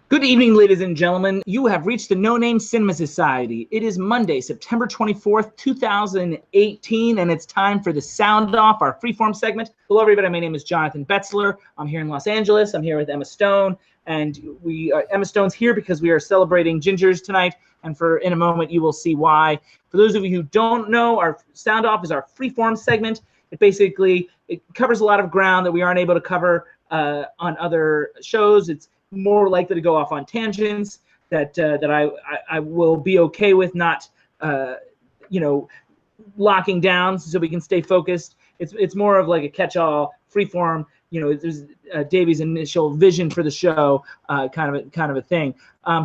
Good evening, ladies and gentlemen. You have reached the No Name Cinema Society. It is Monday, September 24th, 2018, and it's time for the Sound Off, our freeform segment. Hello, everybody. My name is Jonathan Betzler. I'm here in Los Angeles. I'm here with Emma Stone, and Emma Stone's here because we are celebrating Gingers tonight, and in a moment you will see why. For those of you who don't know, our Sound Off is our freeform segment. It covers a lot of ground that we aren't able to cover on other shows. It's more likely to go off on tangents that I will be okay with not locking down, so we can stay focused. It's more of like a catch-all freeform. There's Davey's initial vision for the show, kind of a thing.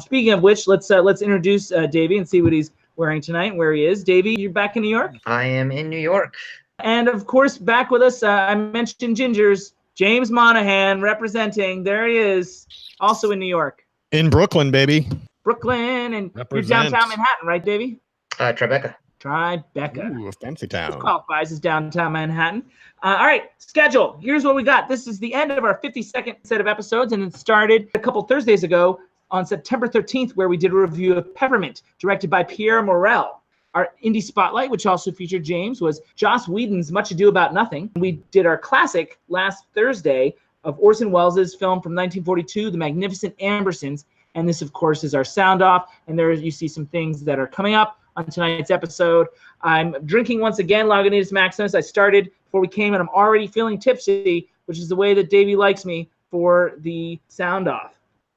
Speaking of which, let's introduce Davey and see what he's wearing tonight and where he is. Davey, you're back in New York? I am in New York. And of course, back with us, I mentioned Gingers, James Monahan representing. There he is. Also in New York. In Brooklyn, baby. Brooklyn, and you're downtown Manhattan, right, Davey? Tribeca. Tribeca. Ooh, a fancy town. This qualifies as downtown Manhattan. All right, schedule. Here's what we got. This is the end of our 52nd set of episodes, and it started a couple Thursdays ago on September 13th, where we did a review of Peppermint, directed by Pierre Morel. Our indie spotlight, which also featured James, was Joss Whedon's Much Ado About Nothing. We did our classic last Thursday of Orson Welles' film from 1942, The Magnificent Ambersons. And this, of course, is our Sound Off. And there you see some things that are coming up on tonight's episode. I'm drinking once again Lagunitas Maximus. I started before we came, and I'm already feeling tipsy, which is the way that Davey likes me for the Sound Off.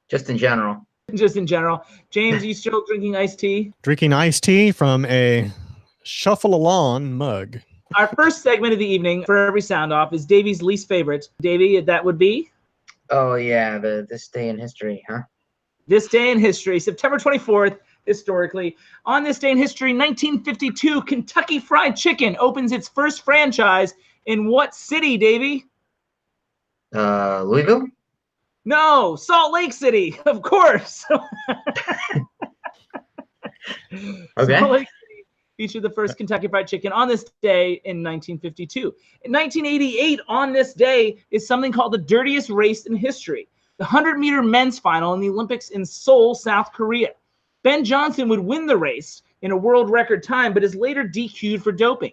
Just in general. Just in general. James, are you still drinking iced tea? Drinking iced tea from a Shuffle-A-Lawn mug. Our first segment of the evening for every Sound Off is Davey's least favorite. Davey, that would be? Oh, yeah, This Day in History, huh? This Day in History, September 24th, historically. On this day in history, 1952, Kentucky Fried Chicken opens its first franchise in what city, Davey? Louisville? No, Salt Lake City, of course. Okay. Salt Lake City featured the first Kentucky Fried Chicken on this day in 1952. In 1988, on this day, is something called the dirtiest race in history, the 100-meter men's final in the Olympics in Seoul, South Korea. Ben Johnson would win the race in a world record time, but is later DQ'd for doping.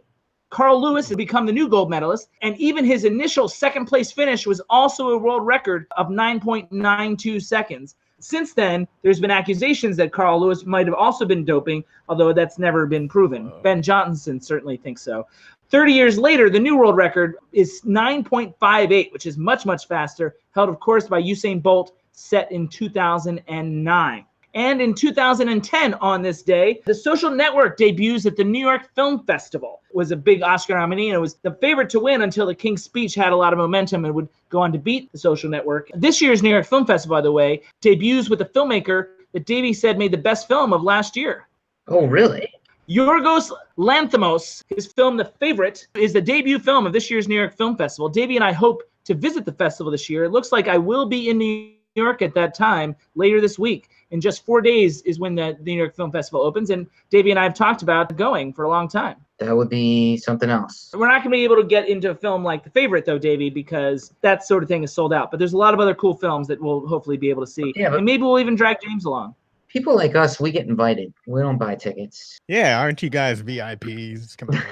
Carl Lewis has become the new gold medalist, and even his initial second-place finish was also a world record of 9.92 seconds. Since then, there's been accusations that Carl Lewis might have also been doping, although that's never been proven. Ben Johnson certainly thinks so. 30 years later, the new world record is 9.58, which is much, much faster, held, of course, by Usain Bolt, set in 2009. And in 2010, on this day, The Social Network debuts at the New York Film Festival. It was a big Oscar nominee, and it was the favorite to win until The King's Speech had a lot of momentum and would go on to beat The Social Network. This year's New York Film Festival, by the way, debuts with a filmmaker that Davey said made the best film of last year. Oh, really? Yorgos Lanthimos, his film The Favorite, is the debut film of this year's New York Film Festival. Davey and I hope to visit the festival this year. It looks like I will be in New York at that time later this week. In just 4 days is when the New York Film Festival opens, and Davey and I have talked about going for a long time. That would be something else. We're not going to be able to get into a film like The Favorite, though, Davey, because that sort of thing is sold out. But there's a lot of other cool films that we'll hopefully be able to see. Yeah, and maybe we'll even drag James along. People like us, we get invited. We don't buy tickets. Yeah, aren't you guys VIPs? Come on.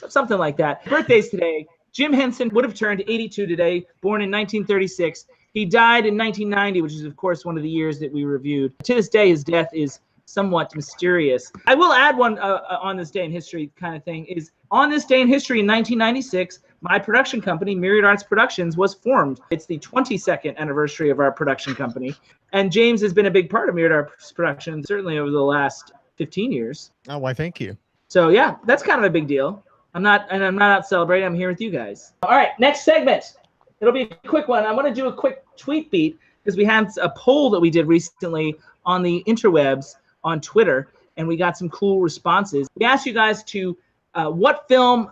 Something like that. Birthdays today. Jim Henson would have turned 82 today, born in 1936. He died in 1990, which is, of course, one of the years that we reviewed. To this day, his death is somewhat mysterious. I will add one on this day in history kind of thing is on this day in history in 1996, my production company, Myriad Arts Productions, was formed. It's the 22nd anniversary of our production company. And James has been a big part of Myriad Arts Productions, certainly over the last 15 years. Oh, why, thank you. So, yeah, that's kind of a big deal. I'm not out celebrating. I'm here with you guys. All right, next segment. It'll be a quick one. I want to do a quick tweet beat because we had a poll that we did recently on the interwebs on Twitter, and we got some cool responses. We asked you guys to what film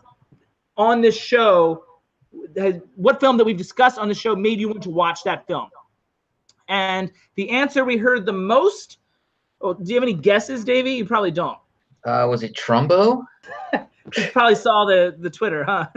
on this show, what film that we've discussed on the show made you want to watch that film? And the answer we heard the most, do you have any guesses, Davey? You probably don't. Was it Trumbo? You probably saw the Twitter, huh?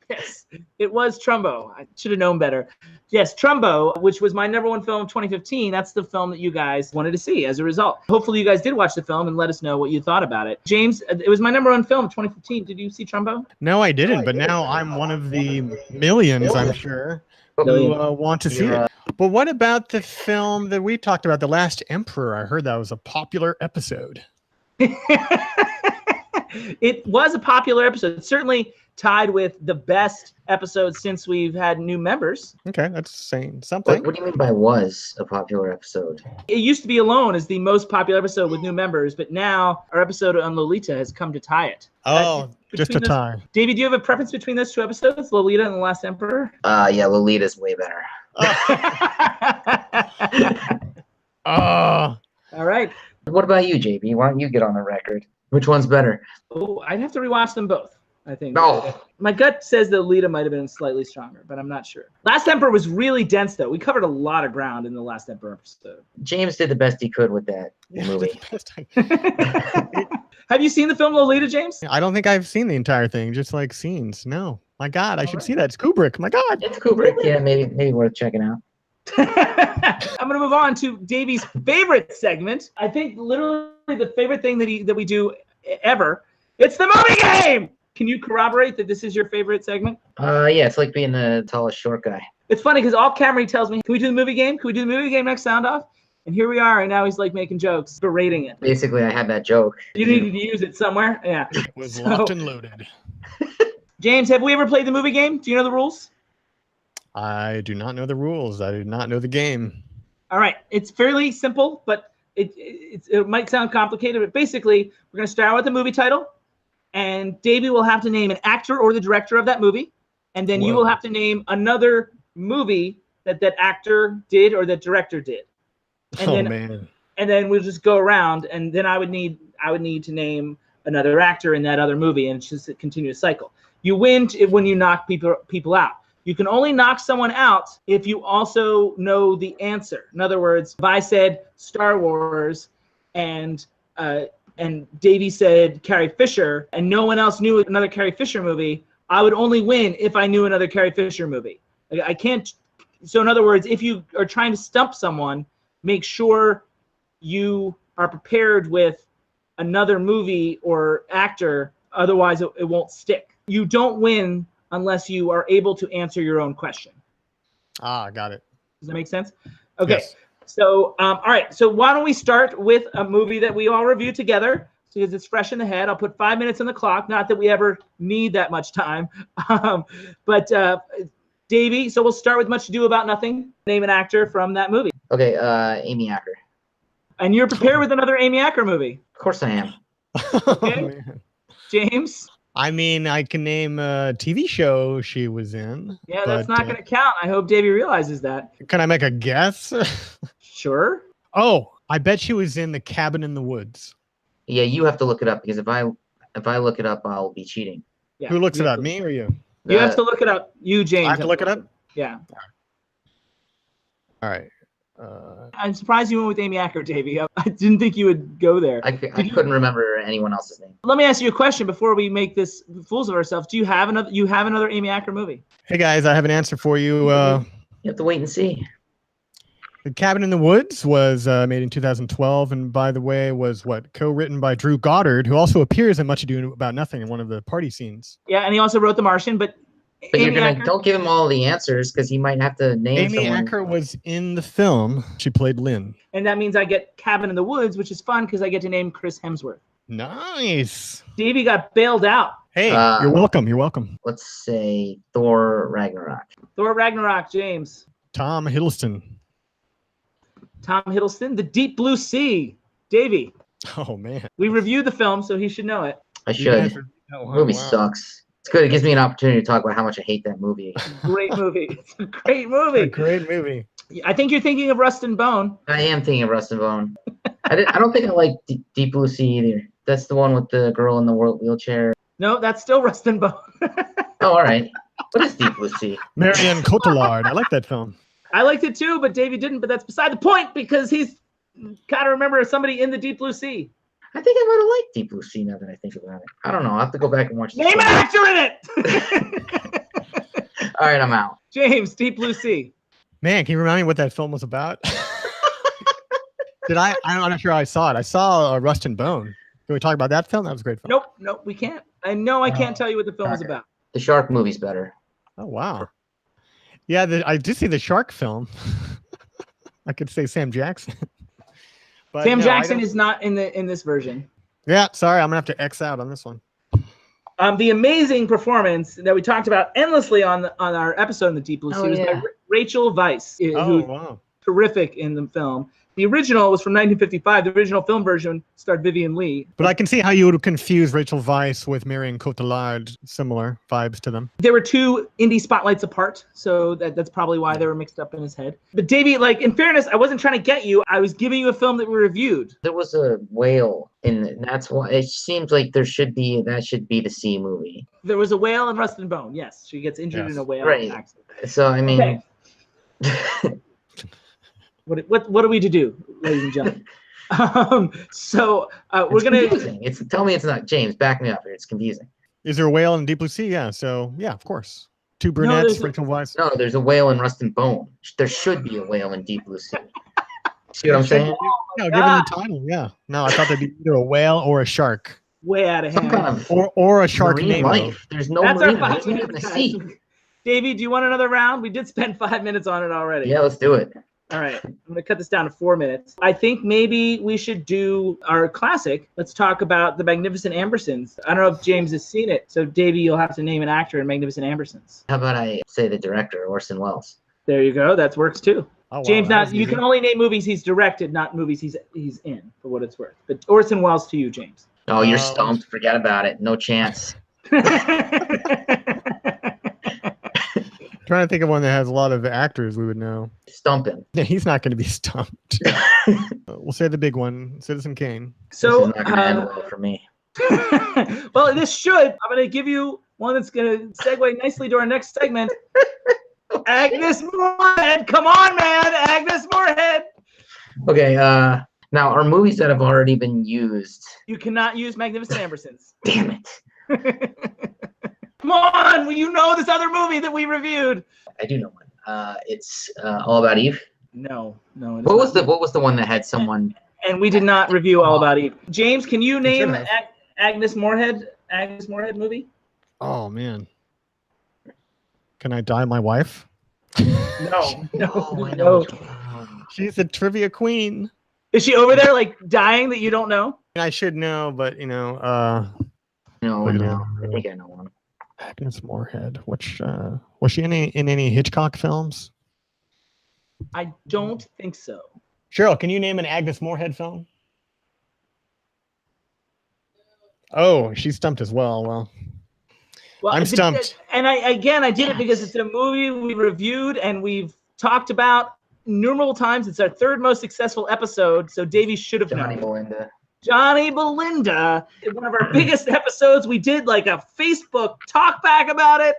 Yes. It was Trumbo. I should have known better. Yes, Trumbo, which was my number one film of 2015. That's the film that you guys wanted to see as a result. Hopefully you guys did watch the film and let us know what you thought about it. James, it was my number one film of 2015. Did you see Trumbo? No, I didn't. But now I'm one of the millions, I'm sure, who want to see it. But what about the film that we talked about, The Last Emperor? I heard that was a popular episode. It was a popular episode. It's certainly tied with the best episode since we've had new members. Okay, that's saying something. What do you mean by was a popular episode? It used to be Alone as the most popular episode with new members, but now our episode on Lolita has come to tie it. Oh, just a tie. David, do you have a preference between those two episodes, Lolita and The Last Emperor? Yeah, Lolita's way better. Oh. All right. What about you, JB? Why don't you get on the record? Which one's better? Oh, I'd have to rewatch them both, I think. No. My gut says that Lolita might have been slightly stronger, but I'm not sure. Last Emperor was really dense, though. We covered a lot of ground in the Last Emperor episode. James did the best he could with that movie. Have you seen the film Lolita, James? I don't think I've seen the entire thing, just like scenes. No. My God, I should see that. It's Kubrick. My God. It's Kubrick. Yeah, maybe worth checking out. I'm going to move on to Davey's favorite segment. I think literally the favorite thing that we do ever. It's the movie game. Can you corroborate that this is your favorite segment? Yeah, it's like being the tallest short guy. It's funny because all Camry tells me, can we do the movie game? Can we do the movie game next sound off? And here we are, and now he's like making jokes, berating it. Basically, I had that joke. You needed to use it somewhere? Yeah. It was locked and loaded. James, have we ever played the movie game? Do you know the rules? I do not know the rules. I do not know the game. All right. It's fairly simple, but it might sound complicated. But basically, we're going to start with the movie title, and Davey will have to name an actor or the director of that movie, and then you will have to name another movie that actor did or that director did. And man. And then we'll just go around, and then I would need to name another actor in that other movie, and it's just a continuous cycle. You win when you knock people out. You can only knock someone out if you also know the answer. In other words, if I said Star Wars and Davey said Carrie Fisher and no one else knew another Carrie Fisher movie, I would only win if I knew another Carrie Fisher movie. I can't. So in other words, if you are trying to stump someone, make sure you are prepared with another movie or actor. Otherwise, it won't stick. You don't win unless you are able to answer your own question. Got it. Does that make sense? Okay. Yes. So, all right. So why don't we start with a movie that we all reviewed together because it's fresh in the head. I'll put 5 minutes on the clock. Not that we ever need that much time. But Davey, so we'll start with Much Ado About Nothing. Name an actor from that movie. Okay, Amy Acker. And you're prepared with another Amy Acker movie. Of course I am. Okay. James? I mean, I can name a TV show she was in. Yeah, that's not going to count. I hope Davey realizes that. Can I make a guess? Sure. Oh, I bet she was in The Cabin in the Woods. Yeah, you have to look it up because if I look it up, I'll be cheating. Yeah. Who looks it up, me or you? You have to look it up. You, James. I have to look it up? Yeah. All right. I'm surprised you went with Amy Acker, Davey. I didn't think you would go there. I couldn't remember anyone else's name. Let me ask you a question before we make this fools of ourselves. Do you have another Amy Acker movie? Hey guys, I have an answer for you. You have to wait and see. The Cabin in the Woods was made in 2012, and by the way, was co-written by Drew Goddard, who also appears in Much Ado About Nothing in one of the party scenes. Yeah, and he also wrote The Martian, but Don't give him all the answers because he might have to name Amy someone. Acker was in the film. She played Lynn. And that means I get Cabin in the Woods, which is fun because I get to name Chris Hemsworth. Nice. Davey got bailed out. Hey, you're welcome. You're welcome. Let's say Thor Ragnarok. Thor Ragnarok, James. Tom Hiddleston. Tom Hiddleston. The Deep Blue Sea. Davey. Oh, man. We reviewed the film, so he should know it. I should. The movie sucks. It's good. It gives me an opportunity to talk about how much I hate that movie. Great movie. It's a great movie. A great movie. I think you're thinking of Rust and Bone. I am thinking of Rust and Bone. I don't think I like Deep Blue Sea either. That's the one with the girl in the wheelchair. No, that's still Rust and Bone. Oh, all right. What is Deep Blue Sea? Marianne Cotillard. I like that film. I liked it too, but Davey didn't. But that's beside the point because he's got to remember somebody in the Deep Blue Sea. I think I might have liked Deep Blue Sea now that I think about it. I don't know. I'll have to go back and watch. Name an actor in it. All right, I'm out. James, Deep Blue Sea. Man, can you remind me what that film was about? I'm not sure I saw it. I saw Rust and Bone. Can we talk about that film? That was a great film. Nope, we can't. I know I can't tell you what the film is about. The shark movie's better. Oh, wow. Yeah, I did see the shark film. I could say Sam Jackson. But Sam Jackson is not in this version. Yeah, sorry, I'm gonna have to X out on this one. The amazing performance that we talked about endlessly on our episode in the Deep Blue Sea was by Rachel Weisz, who terrific in the film. The original was from 1955. The original film version starred Vivian Leigh. But I can see how you would confuse Rachel Weisz with Marion Cotillard. Similar vibes to them. There were two indie spotlights apart, so that's probably why they were mixed up in his head. But Davey, like, in fairness, I wasn't trying to get you. I was giving you a film that we reviewed. There was a whale in it, and that's why it seems like that should be the sea movie. There was a whale in Rust and Bone. Yes, she gets injured in a whale accident. So I mean. Okay. What are we to do, ladies and gentlemen? We're gonna. Confusing. Tell me it's not James. Back me up here. It's confusing. Is there a whale in Deep Blue Sea? Yeah. So yeah, of course. Two brunettes, Rachel Weisz. No, there's a whale in Rust and Bone. There should be a whale in Deep Blue Sea. See what I'm saying? No, given the title, yeah. No, I thought there'd be either a whale or a shark. Way out of hand. Kind of or a Sharknado. Life. There's no marine life. There's even a sea. Davey, do you want another round? We did spend 5 minutes on it already. Yeah, let's do it. All right, I'm going to cut this down to 4 minutes. I think maybe we should do our classic. Let's talk about The Magnificent Ambersons. I don't know if James has seen it, so Davey, you'll have to name an actor in Magnificent Ambersons. How about I say the director, Orson Welles? There you go. That works too. Oh, wow, James, now you can only name movies he's directed, not movies he's in, for what it's worth. But Orson Welles to you, James. Oh, you're stumped. Forget about it. No chance. Trying to think of one that has a lot of actors we would know. Stump him. Yeah, he's not going to be stumped. We'll say the big one, Citizen Kane. So, this is not going to end well for me. Well, this should. I'm going to give you one that's going to segue nicely to our next segment. Agnes Moorehead. Come on, man. Agnes Moorehead. Okay. Now, are movies that have already been used? You cannot use Magnificent Ambersons. Damn it. Come on, well, you know this other movie that we reviewed. I do know one. It's All About Eve. No. What was the one that had someone? And we did not review All About Eve. James, can you name Agnes Moorehead? Agnes Moorehead movie? Oh man. Can I die my wife? No. She's a trivia queen. Is she over there like dying that you don't know? I should know, but No. I think I know one. Agnes Moorehead. Which was she in any Hitchcock films? I don't think so. Cheryl, can you name an Agnes Moorehead film? Oh, she's stumped as well. Well, I'm stumped. And I did it because it's a movie we reviewed and we've talked about numerous times. It's our third most successful episode, so Davey should have known. Johnny Belinda. In one of our biggest episodes, we did like a Facebook talk back about it.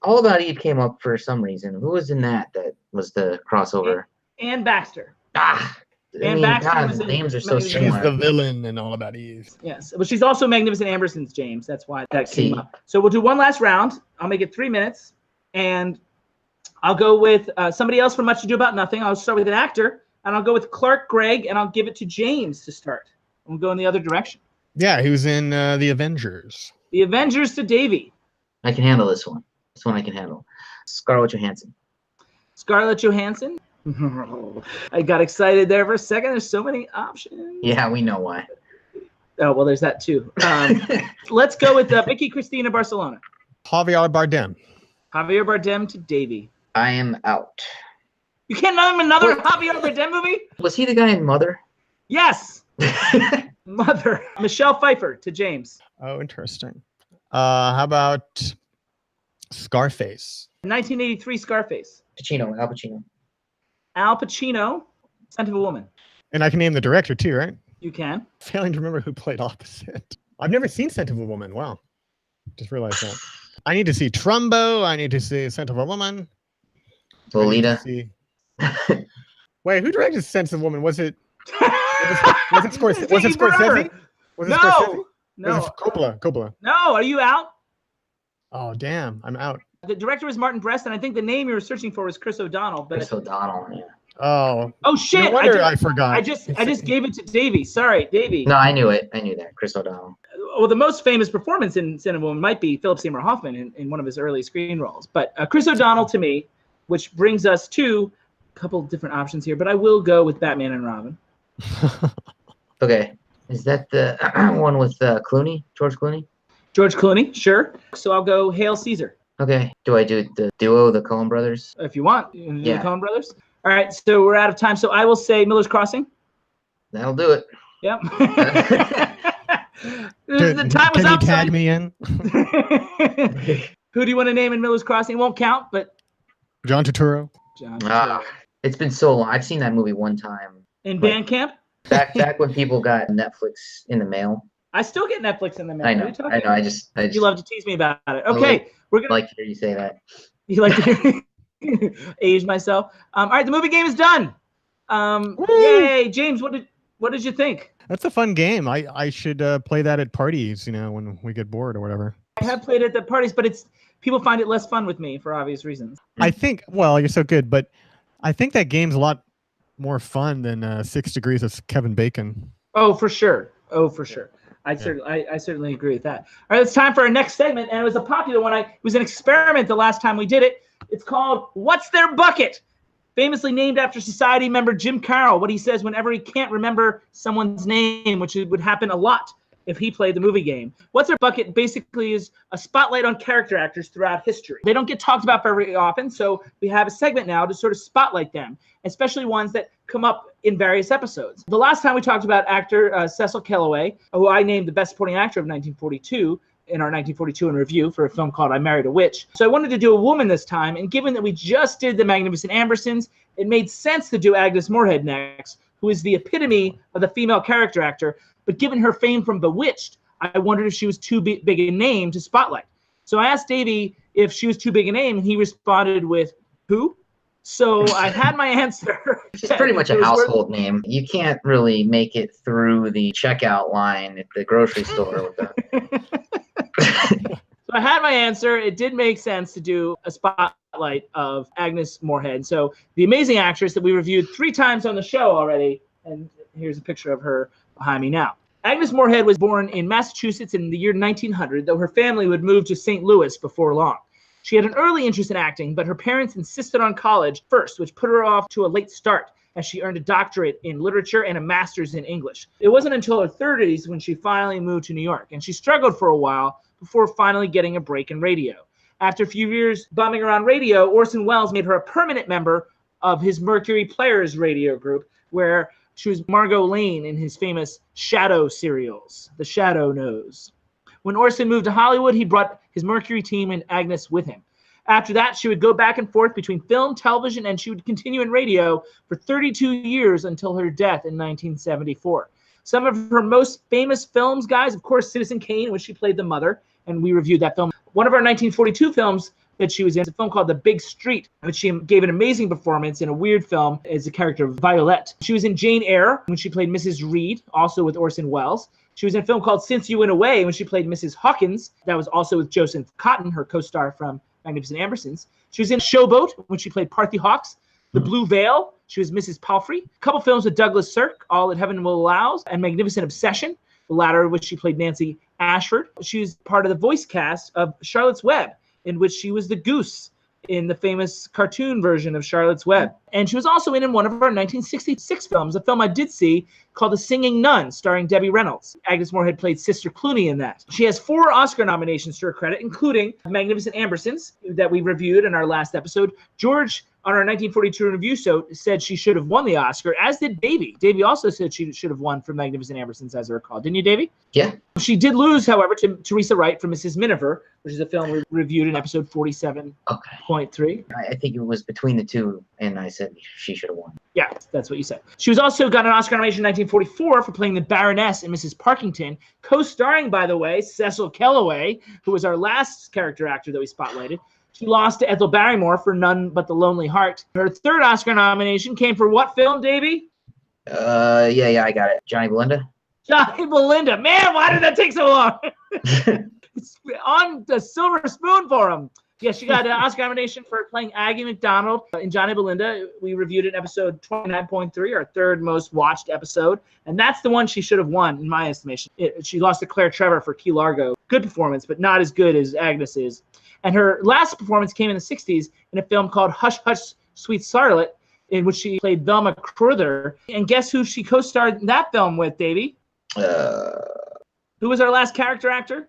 All About Eve came up for some reason. Who was in that was the crossover? Anne Baxter. Baxter. Names are so similar. She's the villain in All About Eve. Yes, but she's also Magnificent Ambersons, James. That's why that came up. So we'll do one last round. I'll make it 3 minutes, and I'll go with somebody else from Much Ado About Nothing. I'll start with an actor, and I'll go with Clark Gregg, and I'll give it to James to start. We'll go in the other direction. Yeah, he was in The Avengers. The Avengers to Davey. I can handle this one. This one I can handle. Scarlett Johansson. Scarlett Johansson? I got excited there for a second. There's so many options. Yeah, we know why. Oh, well, there's that too. Let's go with Vicky Cristina Barcelona. Javier Bardem. Javier Bardem to Davey. I am out. You can't name another Javier Bardem movie? Was he the guy in Mother? Yes. Mother. Michelle Pfeiffer to James. Oh, interesting. How about Scarface? 1983 Scarface. Al Pacino. Al Pacino, Scent of a Woman. And I can name the director too, right? You can. Failing to remember who played opposite. I've never seen Scent of a Woman. Wow. Just realized that. I need to see Trumbo. I need to see Scent of a Woman. Lolita. Wait, who directed Scent of a Woman? Was it Scorsese? Was it Scorsese? No. Was it Coppola. No, are you out? Oh, damn. I'm out. The director was Martin Brest, and I think the name you were searching for was Chris O'Donnell. But Chris O'Donnell, yeah. Oh shit! No wonder I forgot. I just gave it to Davey. Sorry, Davey. No, I knew it. I knew that. Chris O'Donnell. Well, the most famous performance in cinema might be Philip Seymour Hoffman in one of his early screen roles. But Chris O'Donnell to me, which brings us to a couple different options here. But I will go with Batman and Robin. Okay. Is that the one with Clooney? George Clooney? George Clooney, sure. So I'll go Hail Caesar. Okay. Do I do the duo, the Coen brothers? If you want. You want to do Yeah. the Coen brothers? All right, so we're out of time. So I will say Miller's Crossing. That'll do it. Yep. The time was Can you up. tag me in? Who do you want to name in Miller's Crossing? It won't count, but John Turturro. John. It's been so long. I've seen that movie one time. In Bandcamp? Back when people got Netflix in the mail. I still get Netflix in the mail. I know. What are you talking I know. about? I just You love to tease me about it. Okay, we're gonna like to hear you say that. You like to hear age myself. All right, the movie game is done. Yay, James! What did you think? That's a fun game. I should play that at parties, when we get bored or whatever. I have played it at parties, but people find it less fun with me for obvious reasons. I think, well, you're so good, but I think that game's a lot more fun than 6 Degrees of Kevin Bacon. Oh, for sure. I certainly agree with that. All right, it's time for our next segment, and it was a popular one. It was an experiment the last time we did it. It's called What's Their Bucket? Famously named after Society member Jim Carroll, what he says whenever he can't remember someone's name, which would happen a lot if he played the movie game. What's Their Bucket basically is a spotlight on character actors throughout history. They don't get talked about very often, so we have a segment now to sort of spotlight them, especially ones that come up in various episodes. The last time we talked about actor Cecil Kellaway, who I named the best supporting actor of 1942, in our 1942 in review for a film called I Married a Witch. So I wanted to do a woman this time, and given that we just did the Magnificent Ambersons, it made sense to do Agnes Moorehead next, who is the epitome of the female character actor, but given her fame from Bewitched, I wondered if she was too big a name to spotlight. So I asked Davey if she was too big a name, and he responded with, who? So I had my answer. She's pretty much a household name. You can't really make it through the checkout line at the grocery store with that. So I had my answer. It did make sense to do a spotlight of Agnes Moorehead. So the amazing actress that we reviewed 3 times on the show already, and here's a picture of her behind me now. Agnes Moorehead was born in Massachusetts in the year 1900, though her family would move to St. Louis before long. She had an early interest in acting, but her parents insisted on college first, which put her off to a late start, as she earned a doctorate in literature and a master's in English. It wasn't until her 30s when she finally moved to New York, and she struggled for a while before finally getting a break in radio. After a few years bumming around radio, Orson Welles made her a permanent member of his Mercury Players radio group, where she was Margot Lane in his famous Shadow serials, The Shadow Knows. When Orson moved to Hollywood, he brought his Mercury team and Agnes with him. After that, she would go back and forth between film, television, and she would continue in radio for 32 years until her death in 1974. Some of her most famous films, guys, of course, Citizen Kane, in which she played the mother, and we reviewed that film. One of our 1942 films that she was in is a film called The Big Street, in which she gave an amazing performance in a weird film as the character of Violette. She was in Jane Eyre, when she played Mrs. Reed, also with Orson Welles. She was in a film called Since You Went Away, when she played Mrs. Hawkins. That was also with Joseph Cotten, her co-star from Magnificent Ambersons. She was in Showboat, when she played Parthy Hawks. The Blue Veil, she was Mrs. Palfrey. A couple films with Douglas Sirk, All That Heaven Will Allow, and Magnificent Obsession, the latter of which she played Nancy Ashford. She was part of the voice cast of Charlotte's Web, in which she was the goose in the famous cartoon version of Charlotte's Web. And she was also in one of our 1966 films, a film I did see called The Singing Nun, starring Debbie Reynolds. Agnes Moorehead played Sister Clooney in that. She has 4 Oscar nominations to her credit, including Magnificent Ambersons that we reviewed in our last episode. George, on our 1942 review show, said she should have won the Oscar, as did Davey. Davey also said she should have won for Magnificent Ambersons, as I recall. Didn't you, Davey? Yeah. She did lose, however, to Teresa Wright for Mrs. Miniver, which is a film we reviewed in episode 47.3. Okay. I think it was between the two, and I said she should have won. Yeah, that's what you said. She was also got an Oscar nomination in 1944 for playing the Baroness in Mrs. Parkington, co-starring, by the way, Cecil Kellaway, who was our last character actor that we spotlighted. She lost to Ethel Barrymore for None But the Lonely Heart. Her 3rd Oscar nomination came for what film, Davey? Yeah, I got it. Johnny Belinda. Johnny Belinda. Man, why did that take so long? It's on the silver spoon for him. Yeah, she got an Oscar nomination for playing Aggie McDonald in Johnny Belinda. We reviewed it in episode 29.3, our third most watched episode. And that's the one she should have won, in my estimation. She lost to Claire Trevor for Key Largo. Good performance, but not as good as Agnes is. And her last performance came in the 60s in a film called Hush, Hush, Sweet Charlotte, in which she played Velma Cruther. And guess who she co-starred in that film with, Davey? Who was our last character actor?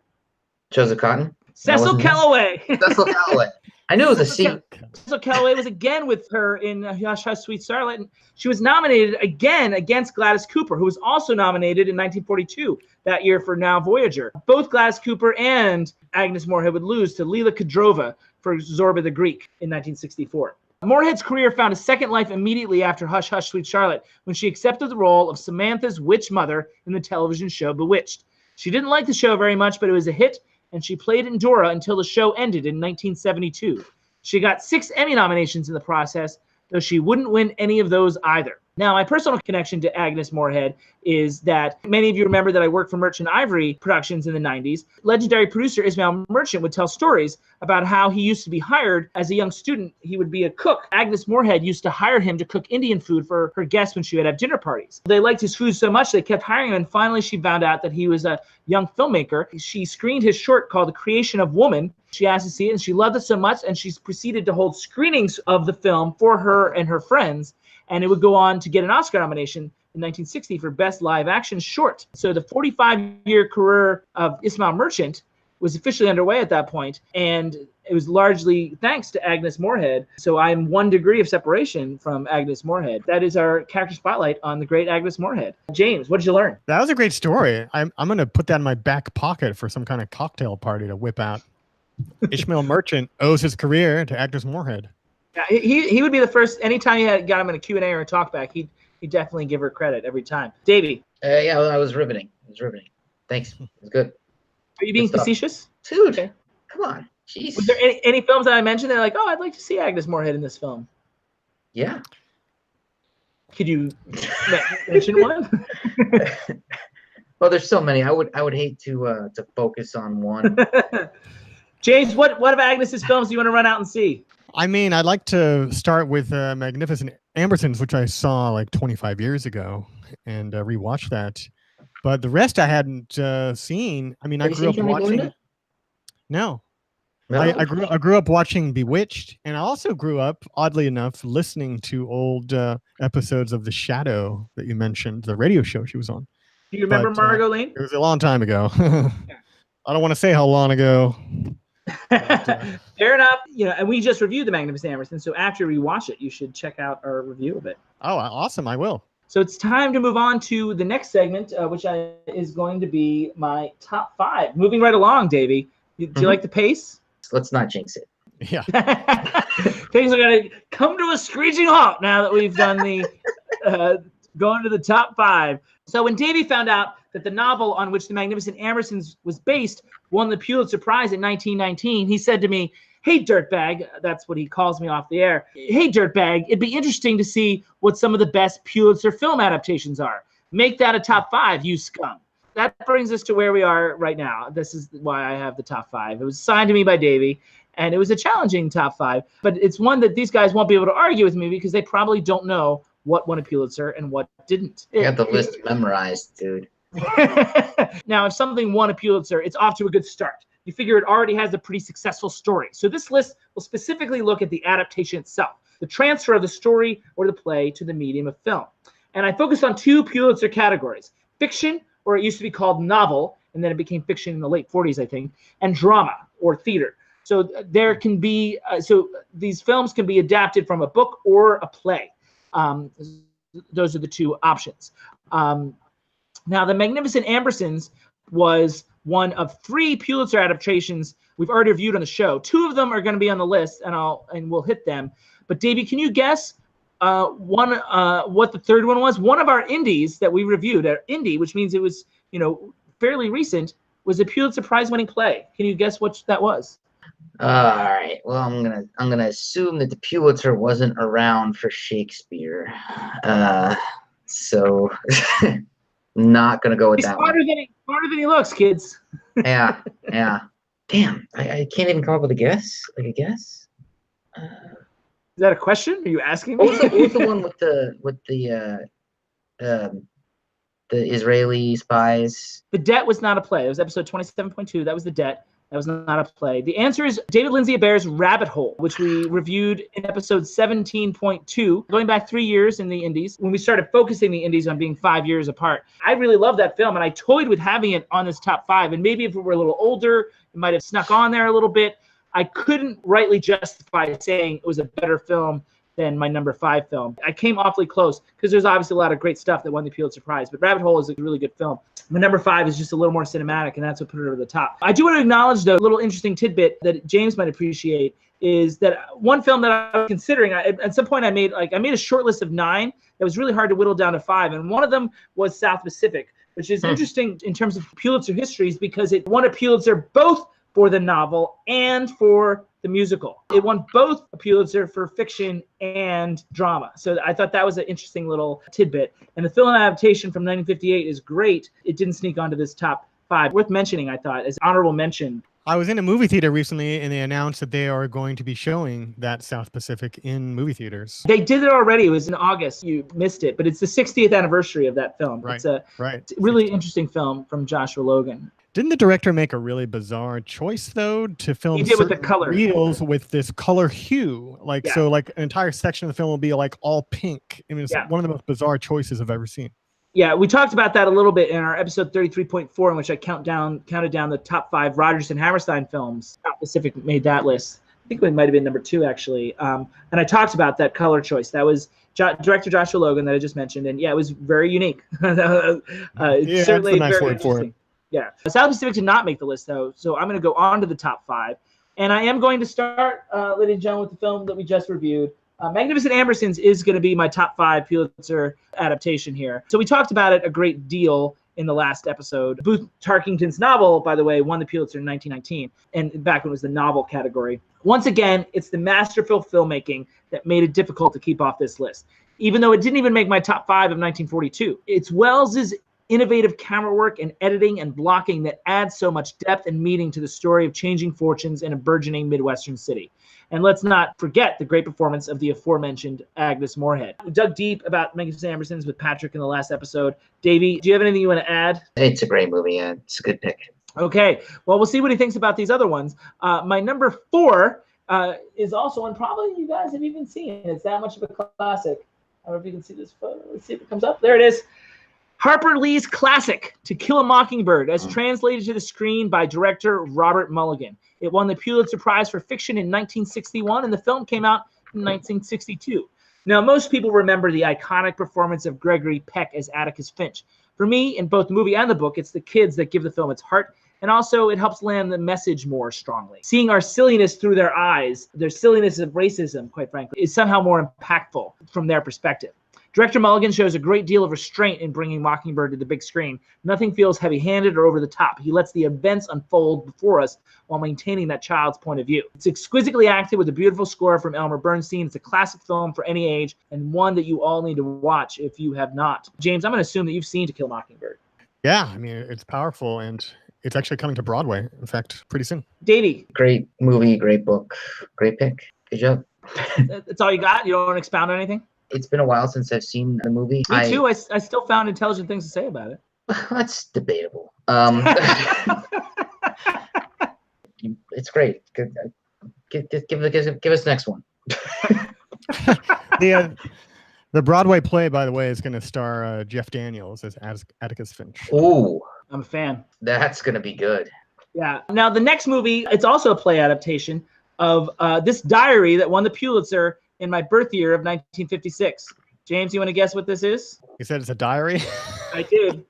Joseph Cotton? Cecil Kellaway. Cecil Kellaway. I knew it was a C. Cecil Kellaway was again with her in Hush, Hush, Sweet Charlotte. And she was nominated again against Gladys Cooper, who was also nominated in 1942 that year for Now Voyager. Both Gladys Cooper and Agnes Moorehead would lose to Lila Kudrova for Zorba the Greek in 1964. Moorehead's career found a second life immediately after Hush, Hush, Sweet Charlotte when she accepted the role of Samantha's witch mother in the television show Bewitched. She didn't like the show very much, but it was a hit, and she played in Dora until the show ended in 1972. She got 6 Emmy nominations in the process, though she wouldn't win any of those either. Now, my personal connection to Agnes Moorehead is that many of you remember that I worked for Merchant Ivory Productions in the 90s. Legendary producer Ismail Merchant would tell stories about how he used to be hired as a young student. He would be a cook. Agnes Moorehead used to hire him to cook Indian food for her guests when she would have dinner parties. They liked his food so much they kept hiring him, and finally she found out that he was a young filmmaker. She screened his short called The Creation of Woman. She asked to see it, and she loved it so much, and she proceeded to hold screenings of the film for her and her friends. And it would go on to get an Oscar nomination in 1960 for Best Live Action Short. So the 45-year career of Ismail Merchant was officially underway at that point, and it was largely thanks to Agnes Moorehead. So I'm 1 degree of separation from Agnes Moorehead. That is our character spotlight on the great Agnes Moorehead. James, what did you learn? That was a great story. I'm going to put that in my back pocket for some kind of cocktail party to whip out. Ismail Merchant owes his career to Agnes Moorehead. Yeah, he would be the first. Anytime you got him in a Q&A or a talkback, he'd definitely give her credit every time. Davey. Yeah, I was riveting. It was riveting. Thanks. It was good. Are you being facetious? Dude, okay. Come on. Jeez. Was there any films that I mentioned that are like, oh, I'd like to see Agnes Moorehead in this film? Yeah. Could you mention one? Well, there's so many. I would hate to focus on one. James, what of Agnes's films do you want to run out and see? I mean, I'd like to start with Magnificent Ambersons, which I saw like 25 years ago, and rewatch that. But the rest I hadn't seen. I mean, I grew up watching. No. I grew up watching Bewitched, and I also grew up, oddly enough, listening to old episodes of The Shadow that you mentioned, the radio show she was on. Do you remember Margot Lane? It was a long time ago. I don't want to say how long ago. But, fair enough. And we just reviewed The Magnificent Ambersons, so after you watch it, you should check out our review of it. Oh, awesome! I will. So it's time to move on to the next segment, which is going to be my top 5. Moving right along, Davey. Do you like the pace? Let's not jinx it. Yeah. Things are going to come to a screeching halt now that we've done the going to the top 5. So when Davey found out that the novel on which The Magnificent Ambersons was based won the Pulitzer Prize in 1919, he said to me, "Hey, dirtbag," that's what he calls me off the air. "Hey, dirtbag, it'd be interesting to see what some of the best Pulitzer film adaptations are. Make that a top 5, you scum." That brings us to where we are right now. This is why I have the top 5. It was assigned to me by Davey, and it was a challenging top 5, but it's one that these guys won't be able to argue with me because they probably don't know what won a Pulitzer and what didn't. I got the list memorized, dude. Now, if something won a Pulitzer, it's off to a good start. You figure it already has a pretty successful story. So this list will specifically look at the adaptation itself, the transfer of the story or the play to the medium of film. And I focused on 2 Pulitzer categories: fiction, or it used to be called novel, and then it became fiction in the late 40s, I think, and drama or theater. So there can be, these films can be adapted from a book or a play. Those are the 2 options. Now, The Magnificent Ambersons was one of 3 Pulitzer adaptations we've already reviewed on the show. 2 of them are going to be on the list, and we'll hit them. But Davey, can you guess what the third one was? One of our indies that we reviewed, indie, which means it was fairly recent, was a Pulitzer Prize winning play. Can you guess what that was? All right. Well, I'm gonna assume that the Pulitzer wasn't around for Shakespeare, so not gonna go with He's that smarter one. Than he looks, kids. Yeah. Damn, I can't even come up with a guess. Like a guess. Is that a question? Are you asking me? What was the one with the Israeli spies? The Debt was not a play. It was episode 27.2. That was The Debt. That was not a play. The answer is David Lindsay Abair's Rabbit Hole, which we reviewed in episode 17.2, going back 3 years in the Indies, when we started focusing the Indies on being 5 years apart. I really love that film, and I toyed with having it on this top 5. And maybe if we were a little older, it might have snuck on there a little bit. I couldn't rightly justify saying it was a better film than my number 5 film. I came awfully close because there's obviously a lot of great stuff that won the Pulitzer Prize, but Rabbit Hole is a really good film. My number 5 is just a little more cinematic, and that's what put it over the top. I do want to acknowledge, though, a little interesting tidbit that James might appreciate is that one film that I was considering, at some point I made a short list of 9 that was really hard to whittle down to 5, and one of them was South Pacific, which is interesting in terms of Pulitzer histories because it won a Pulitzer both for the novel and for the musical. It won both a Pulitzer for fiction and drama. So I thought that was an interesting little tidbit. And the film adaptation from 1958 is great. It didn't sneak onto this top 5. Worth mentioning, I thought, as honorable mention. I was in a movie theater recently, and they announced that they are going to be showing that South Pacific in movie theaters. They did it already. It was in August. You missed it. But it's the 60th anniversary of that film. Right, it's a really interesting film from Joshua Logan. Didn't the director make a really bizarre choice, though, to film with the color reels with this color hue? So an entire section of the film will be like all pink. I mean, it's one of the most bizarre choices I've ever seen. Yeah, we talked about that a little bit in our episode 33.4, in which I counted down the top 5 Rodgers and Hammerstein films. South Pacific made that list. I think it might have been number 2, actually. And I talked about that color choice. That was director Joshua Logan that I just mentioned. And yeah, it was very unique. It's certainly that's a nice very word interesting. for it. Yeah. South Pacific did not make the list, though, so I'm going to go on to the top 5. And I am going to start, ladies and gentlemen, with the film that we just reviewed. Magnificent Ambersons is going to be my top 5 Pulitzer adaptation here. So we talked about it a great deal in the last episode. Booth Tarkington's novel, by the way, won the Pulitzer in 1919, and back when it was the novel category. Once again, it's the masterful filmmaking that made it difficult to keep off this list, even though it didn't even make my top 5 of 1942. It's Wells's innovative camera work and editing and blocking that adds so much depth and meaning to the story of changing fortunes in a burgeoning Midwestern city. And let's not forget the great performance of the aforementioned Agnes Moorehead. We dug deep about Magnificent Ambersons with Patrick in the last episode. Davey, do you have anything you want to add? It's a great movie. Yeah, it's a good pick. Okay. Well, we'll see what he thinks about these other ones. My number 4 is also one probably you guys have even seen. It's that much of a classic. I don't know if you can see this photo. Let's see if it comes up. There it is. Harper Lee's classic, To Kill a Mockingbird, as translated to the screen by director Robert Mulligan. It won the Pulitzer Prize for Fiction in 1961, and the film came out in 1962. Now, most people remember the iconic performance of Gregory Peck as Atticus Finch. For me, in both the movie and the book, it's the kids that give the film its heart, and also it helps land the message more strongly. Seeing our silliness through their eyes, their silliness of racism, quite frankly, is somehow more impactful from their perspective. Director Mulligan shows a great deal of restraint in bringing Mockingbird to the big screen. Nothing feels heavy-handed or over the top. He lets the events unfold before us while maintaining that child's point of view. It's exquisitely acted with a beautiful score from Elmer Bernstein. It's a classic film for any age and one that you all need to watch if you have not. James, I'm going to assume that you've seen To Kill a Mockingbird. Yeah, I mean, it's powerful, and it's actually coming to Broadway, in fact, pretty soon. Davey. Great movie, great book, great pick. Good job. That's all you got? You don't want to expound on anything? It's been a while since I've seen the movie. Me too. I still found intelligent things to say about it. That's debatable. It's great. Give us the next one. The Broadway play, by the way, is going to star Jeff Daniels as Atticus Finch. Ooh, I'm a fan. That's going to be good. Yeah. Now, the next movie, it's also a play adaptation of this diary that won the Pulitzer in my birth year of 1956. James, you want to guess what this is? You said it's a diary? I did.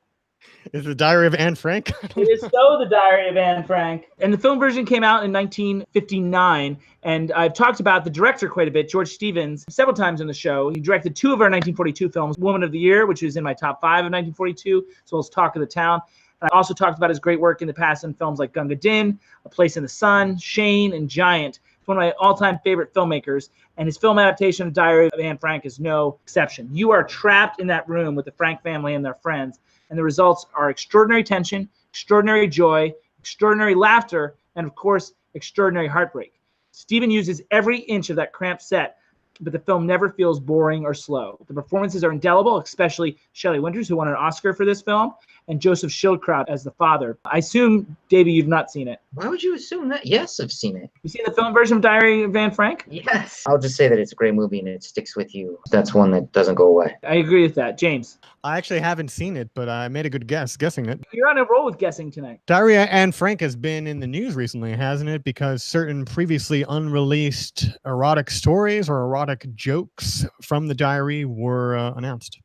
Is it the Diary of Anne Frank? It is so the Diary of Anne Frank. And the film version came out in 1959. And I've talked about the director quite a bit, George Stevens, several times on the show. He directed 2 of our 1942 films, Woman of the Year, which is in my top 5 of 1942, as well as Talk of the Town. And I also talked about his great work in the past in films like Gunga Din, A Place in the Sun, Shane, and Giant. It's one of my all-time favorite filmmakers. And his film adaptation of Diary of Anne Frank is no exception. You are trapped in that room with the Frank family and their friends. And the results are extraordinary tension, extraordinary joy, extraordinary laughter, and of course, extraordinary heartbreak. Steven uses every inch of that cramped set, but the film never feels boring or slow. The performances are indelible, especially Shelley Winters, who won an Oscar for this film, and Joseph Schildkraut as the father. I assume, Davey, you've not seen it. Why would you assume that? Yes, I've seen it. You seen the film version of Diary of Anne Frank? Yes. I'll just say that it's a great movie and it sticks with you. That's one that doesn't go away. I agree with that. James? I actually haven't seen it, but I made a good guess guessing it. You're on a roll with guessing tonight. Diary of Anne Frank has been in the news recently, hasn't it? Because certain previously unreleased erotic stories or erotic jokes from the diary were announced.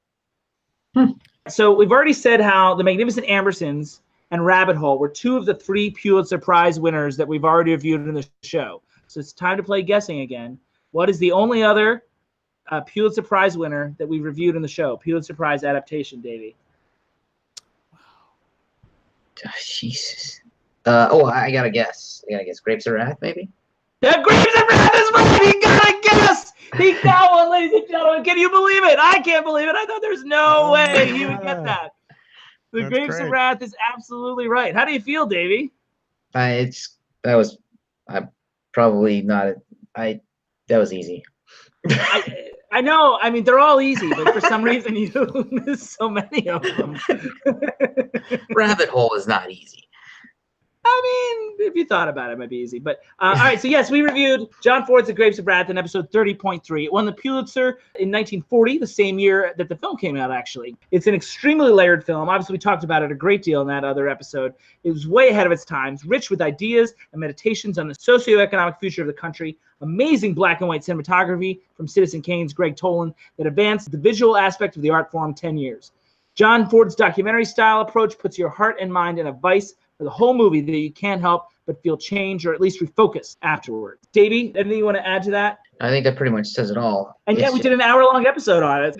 So we've already said how The Magnificent Ambersons and Rabbit Hole were two of the 3 Pulitzer Prize winners that we've already reviewed in the show. So it's time to play guessing again. What is the only other Pulitzer Prize winner that we reviewed in the show? Pulitzer Prize adaptation, Davey. Oh, Jesus. I got to guess. Grapes of Wrath, maybe? Yeah, Grapes of Wrath is right. He got a guess. He got one, ladies and gentlemen. Can you believe it? I can't believe it. I thought there's no way he would get that. The That's Grapes great. of Wrath is absolutely right. How do you feel, Davey? That was probably not. That was easy. I know. I mean, they're all easy, but for some reason you miss so many of them. Rabbit Hole is not easy. I mean, if you thought about it, it might be easy. But all right, so yes, we reviewed John Ford's The Grapes of Wrath in episode 30.3. It won the Pulitzer in 1940, the same year that the film came out, actually. It's an extremely layered film. Obviously, we talked about it a great deal in that other episode. It was way ahead of its times, rich with ideas and meditations on the socioeconomic future of the country. Amazing black and white cinematography from Citizen Kane's Greg Toland that advanced the visual aspect of the art form 10 years. John Ford's documentary style approach puts your heart and mind in a vice for the whole movie that you can't help but feel change or at least refocus afterwards. Davey, anything you want to add to that? I think that pretty much says it all. And yeah, we did an hour-long episode on it.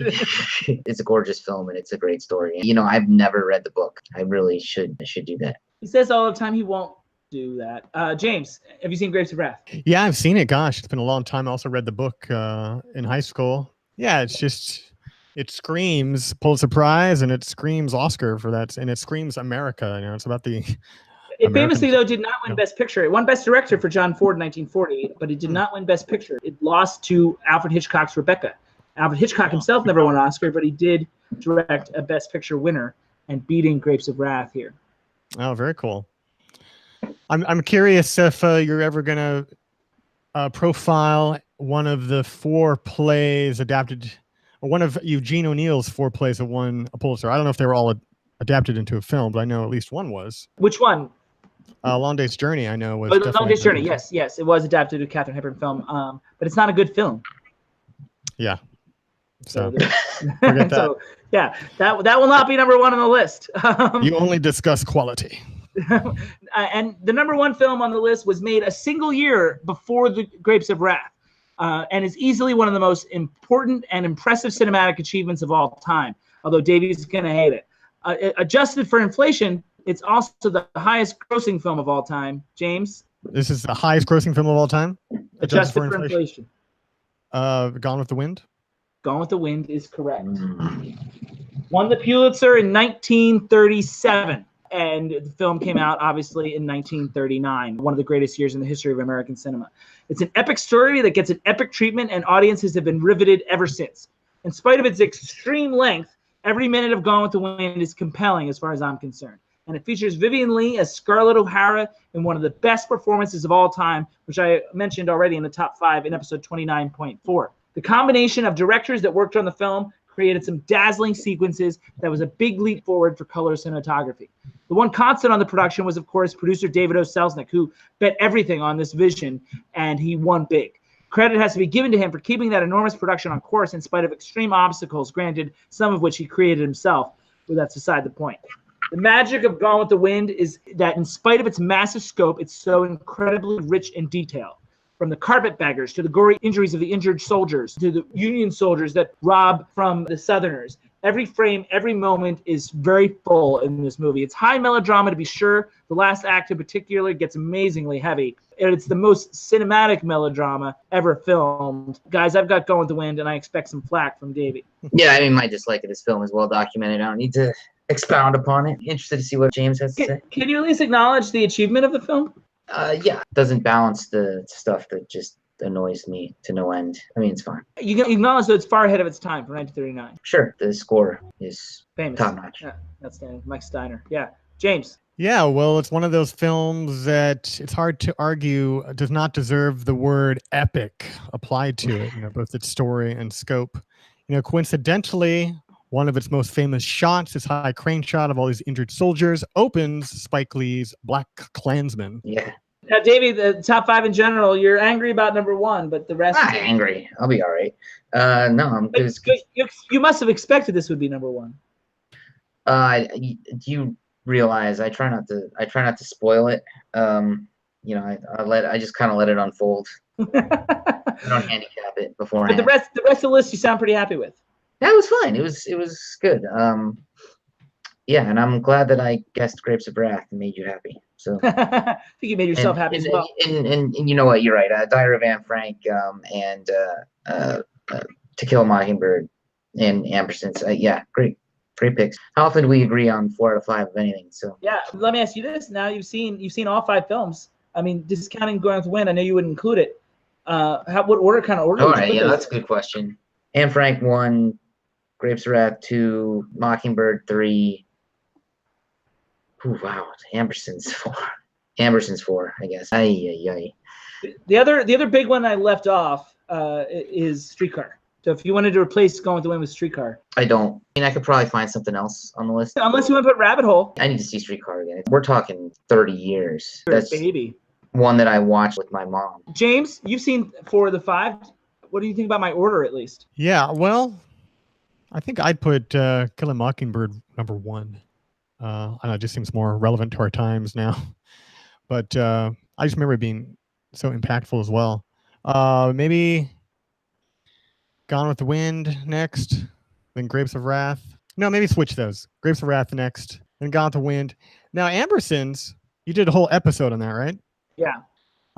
It's a gorgeous film and it's a great story. You know, I've never read the book. I really should do that. He says all the time he won't do that. James, have you seen Grapes of Wrath? Yeah, I've seen it. Gosh, it's been a long time. I also read the book in high school. Yeah, it's just, it screams Pulitzer Prize and it screams Oscar for that. And it screams America. You know, it's about the... It famously, though, did not win Best Picture. It won Best Director for John Ford in 1940, but it did not win Best Picture. It lost to Alfred Hitchcock's Rebecca. Alfred Hitchcock himself never won an Oscar, but he did direct a Best Picture winner and beating Grapes of Wrath here. Oh, very cool. I'm curious if you're ever going to profile one of the 4 plays adapted, or one of Eugene O'Neill's 4 plays that won a Pulitzer. I don't know if they were all adapted into a film, but I know at least one was. Which one? Long Day's Journey, I know was. Oh, Long Day's Journey, yes, it was adapted to a Katharine Hepburn film, but it's not a good film. Yeah. So, forget that. So yeah, that will not be number 1 on the list. You only discuss quality. And the number 1 film on the list was made a single year before The Grapes of Wrath, and is easily one of the most important and impressive cinematic achievements of all time. Although Davey's gonna hate it. Adjusted for inflation, it's also the highest grossing film of all time. James? This is the highest grossing film of all time? Adjusted for inflation. Gone with the Wind? Gone with the Wind is correct. Won the Pulitzer in 1937. And the film came out, obviously, in 1939, one of the greatest years in the history of American cinema. It's an epic story that gets an epic treatment, and audiences have been riveted ever since. In spite of its extreme length, every minute of Gone with the Wind is compelling as far as I'm concerned. And it features Vivian Leigh as Scarlett O'Hara in one of the best performances of all time, which I mentioned already in the top 5 in episode 29.4. The combination of directors that worked on the film created some dazzling sequences that was a big leap forward for color cinematography. The one constant on the production was, of course, producer David O. Selznick, who bet everything on this vision, and he won big. Credit has to be given to him for keeping that enormous production on course in spite of extreme obstacles, granted some of which he created himself, but that's beside the point. The magic of Gone with the Wind is that in spite of its massive scope, it's so incredibly rich in detail. From the carpetbaggers to the gory injuries of the injured soldiers to the Union soldiers that rob from the Southerners. Every frame, every moment is very full in this movie. It's high melodrama, to be sure. The last act in particular gets amazingly heavy. And it's the most cinematic melodrama ever filmed. Guys, I've got Gone with the Wind, and I expect some flack from Davey. Yeah, I mean, my dislike of this film is well documented. I don't need to expound upon it. Interested to see what James has to say. Can you at least acknowledge the achievement of the film? Yeah, it doesn't balance the stuff that just annoys me to no end. I mean, it's fine. You can acknowledge that it's far ahead of its time for 1939. Sure, the score is Famous. top notch. Yeah, outstanding. Mike Steiner. Yeah. James. Yeah, well, it's one of those films that it's hard to argue does not deserve the word epic applied to it, both its story and scope. Coincidentally, one of its most famous shots, this high crane shot of all these injured soldiers, opens Spike Lee's Black Klansman. Yeah. Now, Davey, the top 5 in general, you're angry about number 1, but the rest... Not angry. I'll be all right. No, you must have expected this would be number 1. You realize I try not to spoil it. I just kind of let it unfold. I don't handicap it beforehand. But the rest of the list you sound pretty happy with. That was fine. It was good. Yeah, and I'm glad that I guessed Grapes of Wrath and made you happy. So I think you made yourself happy as well. And you know what? You're right. Diary of Anne Frank and To Kill a Mockingbird and Ambersons. Yeah, great picks. How often do we agree on 4 out of 5 of anything? So yeah, let me ask you this. Now you've seen all 5 films. I mean, discounting Going with the Wind, I know you wouldn't include it. What kind of order? All right, yeah, that's a good question. Anne Frank 1, Grapes of Wrath 2, Mockingbird 3. Ooh, wow, Ambersons 4. Ambersons 4, I guess. The other big one I left off is Streetcar. So if you wanted to replace Going with the Wind with Streetcar. I don't. I mean, I could probably find something else on the list. Unless you want to put Rabbit Hole. I need to see Streetcar again. We're talking 30 years. That's baby. One that I watched with my mom. James, you've seen 4 of the 5. What do you think about my order, at least? Yeah, well, I think I'd put Kill a Mockingbird number 1. I don't know, it just seems more relevant to our times now. But I just remember it being so impactful as well. Maybe Gone with the Wind next, then Grapes of Wrath. No, maybe switch those. Grapes of Wrath next, then Gone with the Wind. Now, Ambersons, you did a whole episode on that, right? Yeah.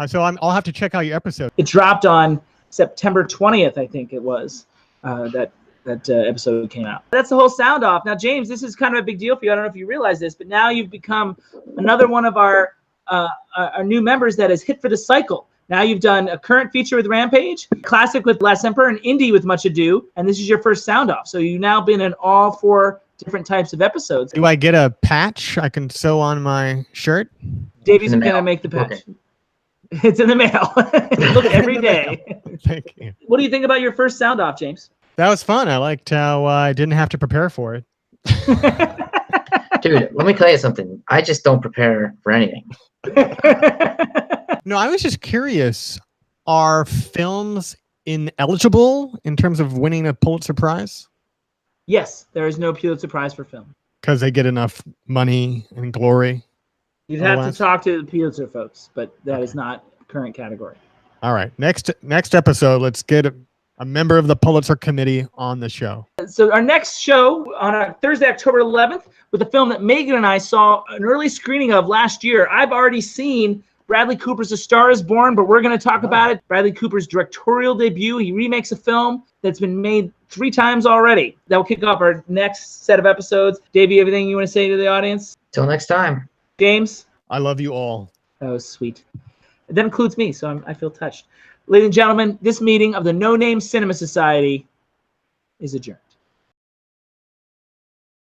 So I'll have to check out your episode. It dropped on September 20th, I think it was, that episode came out. That's the whole sound off. Now, James, this is kind of a big deal for you. I don't know if you realize this, but now you've become another one of our new members that is hit for the cycle. Now you've done a current feature with Rampage, classic with Last Emperor, and indie with Much Ado, and this is your first sound off. So you've now been in all 4 different types of episodes. Do I get a patch I can sew on my shirt? Davey's going to make the patch. Okay. It's in the mail. Look every day. Thank you. What do you think about your first sound off, James? That was fun. I liked how I didn't have to prepare for it. Dude, let me tell you something. I just don't prepare for anything. No, I was just curious. Are films ineligible in terms of winning a Pulitzer Prize? Yes, there is no Pulitzer Prize for film. Because they get enough money and glory? You'd have to talk to the Pulitzer folks, but that is not current category. All right. Next episode, let's get a member of the Pulitzer Committee on the show. So our next show on Thursday, October 11th, with a film that Megan and I saw an early screening of last year. I've already seen Bradley Cooper's A Star is Born, but we're going to talk about it. Bradley Cooper's directorial debut. He remakes a film that's been made 3 times already. That will kick off our next set of episodes. Davey, everything you want to say to the audience? Till next time. James? I love you all. That was sweet. That includes me, so I feel touched. Ladies and gentlemen, this meeting of the No Name Cinema Society is adjourned.